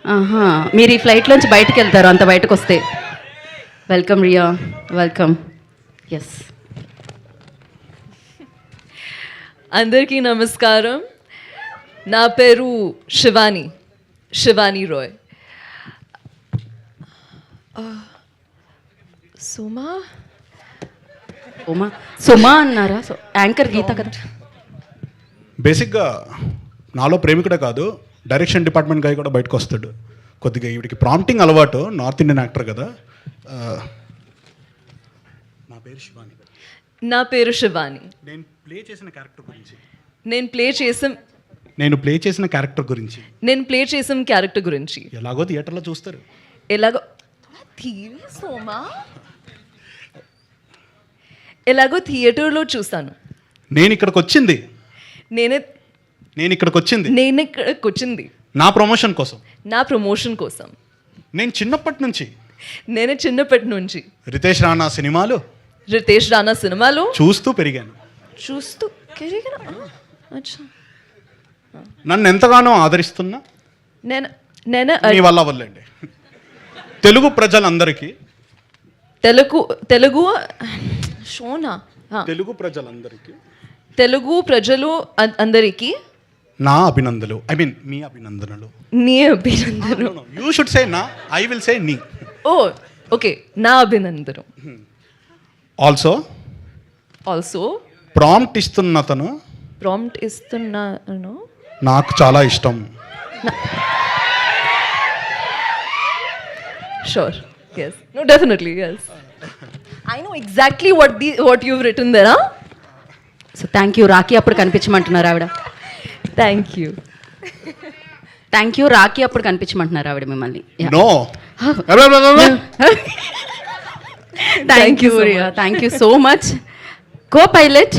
ఆహా, మీరు ఈ ఫ్లైట్లోంచి బయటకు వెళ్తారు అంత బయటకు వస్తే. Welcome Riya, welcome. ఎస్, అందరికీ నమస్కారం. నా పేరు శివాని రాయ్. సుమా అన్నారా? యాంకర్ గీత కదా. బేసిక్గా నాలో ప్రేమికుడే కాదు, డైరెక్షన్ డిపార్ట్మెంట్ గాయ కూడా బయటకు వస్తాడు. కొద్దిగా ఈవిడికి ప్రాంప్టింగ్ అలవాటు, నార్త్ ఇండియన్ యాక్టర్ కదా. నా పేరు శివాని. నా పేరు శివాని. నేను ప్లే చేసిన క్యారెక్టర్ గురించి నేను ప్లే చేసిన క్యారెక్టర్ గురించి ఎలాగో థియేటర్లో చూస్తారు. ఎలాగో థియేటర్లో చూస్తాను. నేను ఇక్కడికి వచ్చింది నా ప్రమోషన్ కోసం. నేను చిన్నప్పటి నుంచి రితేష్ రాణా సినిమాలు చూస్తూ పెరిగాను. నన్ను ఎంతగానో ఆదరిస్తున్నా మీ వల్ల వల్లండి తెలుగు ప్రజలందరికీ తెలుగు ప్రజలు అందరికీ నా అభినందనలు. ఐ మీన్ మీ అభినందనలు. నీ అభినందనలు. యూ షుడ్ సే నా, ఐ విల్ సే నీ. ఓ ఓకే, నా అభినందనలు. ఆల్సో ప్రాంప్ట్ ఇస్తున్నాను నాకు చాలా ఇష్టం. Sure. Yes. No, definitely. Yes. I know exactly what you've written there. Huh? So thank you. Rakhi అప్పుడు కనిపించమంటున్నారు ఆవిడ. Thank you. రాఖీ అప్పుడు కనిపించమంటున్నారు ఆవిడ మిమ్మల్ని. No. Thank you so much. Co pilot